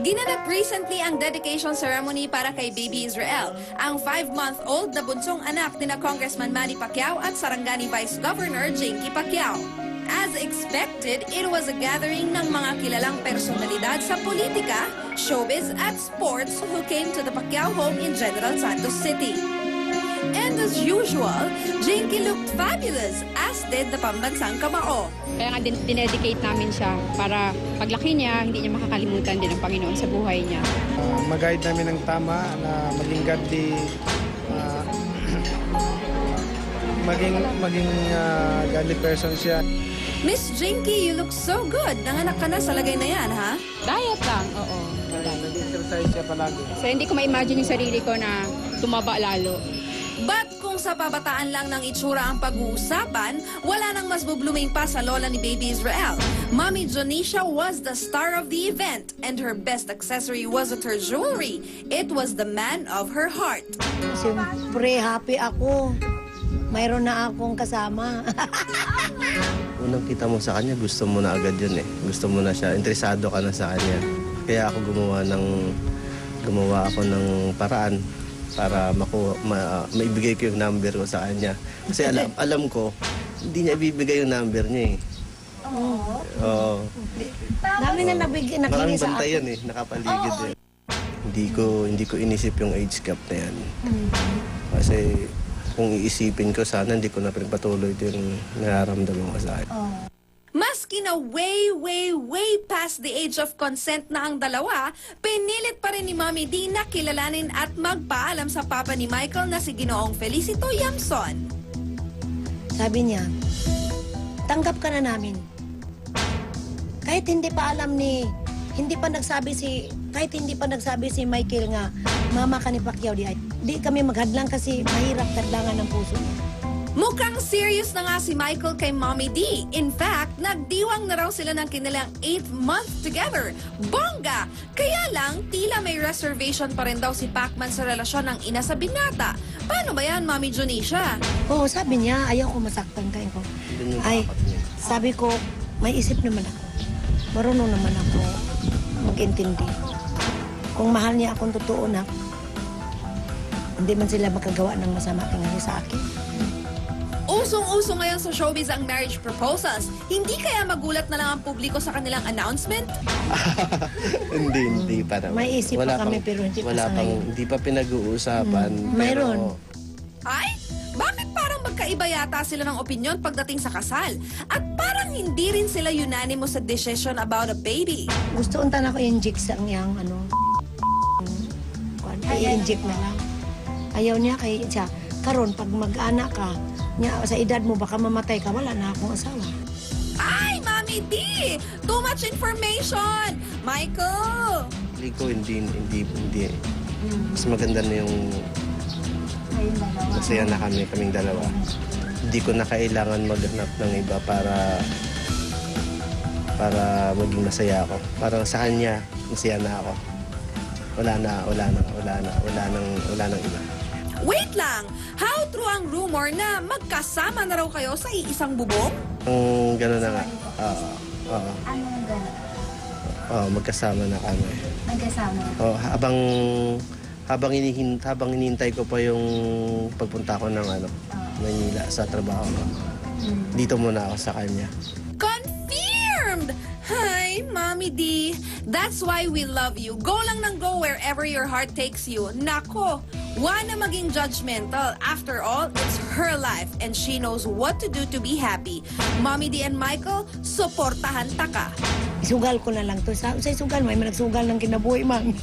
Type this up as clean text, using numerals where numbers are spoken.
Ginanap recently ang dedication ceremony para kay Baby Israel, ang 5-month-old na bunsong anak ni na Congressman Manny Pacquiao at Sarangani Vice Governor Jinky Pacquiao. As expected, it was a gathering ng mga kilalang personalidad sa politika, showbiz at sports who came to the Pacquiao home in General Santos City. And as usual, Jinky looked fabulous, as did the pambansang kamao. Kaya nga dinedicate namin siya para paglaki niya, hindi niya makakalimutan din ang Panginoon sa buhay niya. Mag-guide namin ng tama na maging godly, maging godly person siya. Miss Jinky, you look so good. Nanganak ka na sa lagay na yan, ha? Diet lang, oo. Nag-exercise siya palagi. So hindi ko ma-imagine yung sarili ko na tumaba lalo. But kung sa pabataan lang ng itsura ang pag-uusapan, wala nang mas bubluming pa sa lola ni Baby Israel. Mommy Jonisha was the star of the event, and her best accessory wasn't her jewelry. It was the man of her heart. Siyempre, happy ako. Mayroon na akong kasama. Unang kita mo sa kanya, gusto mo na agad yun eh. Gusto mo na siya, interesado ka na sa kanya. Kaya ako gumawa ako ng paraan para maibigay ko yung number ko sa kanya. Kasi alam ko, hindi niya ibibigay yung number niya eh. Oo. Dami na nabigyan Maraming sa bantay akin. yan eh, nakapaligid eh. Hindi ko inisip yung age gap na yan. Kasi kung iisipin ko, sana hindi ko na pinagpatuloy ito yung nararamdaman ko sa akin. Maski na way past the age of consent na ang dalawa, pinilit pa rin ni Mommy D na kilalanin at magpaalam sa papa ni Michael na si Ginoong Felicito Yamson. Sabi niya, tanggap ka na namin. Kahit hindi pa nagsabi si Michael nga, mama ka ni Pacquiao, di kami maghadlang kasi mahirap kadlangan ng puso niya. Mukhang serious na nga si Michael kay Mommy D. In fact, nagdiwang na raw sila ng kanilang 8th month together. Bongga! Kaya lang, tila may reservation pa rin daw si Pacman sa relasyon ng ina sa binata. Paano ba yan, Mommy Jonisha? Oo, sabi niya, ayaw ko masaktan kayo ko. Yun yung Ay, dapat niya. sabi ko, may isip naman ako. Marunong naman ako mag-intindi. Kung mahal niya akong totoo na, hindi man sila makagawa ng masama tingnan sa akin. Usong-uso ngayon sa showbiz ang marriage proposals. Hindi kaya magulat na lang ang publiko sa kanilang announcement? Hindi pa naman. May isip pa kami, pero hindi pa sa ngayon. Hindi pa pinag-uusapan. Mayroon. Ay, bakit parang magkaiba yata sila ng opinion pagdating sa kasal? At parang hindi rin sila unanimous sa decision about a baby. Gusto unta na ko i-inject sa niyang i-inject na lang. Ayaw niya kay siya. Karon pag mag-anak ka, niya, sa edad mo baka mamatay ka, wala na akong asawa. Ay, Mami D! Too much information! Michael! Hindi ko, hindi. Mas maganda na yung masaya na kaming dalawa. Hindi ko na kailangan maghanap ng iba para maging masaya ako. Parang sa kanya, masaya na ako. Wala nang iba. Wait lang! How true ang rumor na magkasama na raw kayo sa iisang bubong? Gano'n na nga. Anong gano'n? Magkasama na kami. Magkasama? Habang hinihintay ko pa yung pagpunta ko ng Manila sa trabaho ko. Dito muna ako sa kanya. Confirmed! Hi, Mommy D! That's why we love you. Go lang ng go wherever your heart takes you. Nako, wag na maging judgmental. After all, it's her life and she knows what to do to be happy. Mommy D and Michael, suportahan ta ka. Isugal ko na lang to. Sa isugal, may nagsugal ng kinabuhi, man.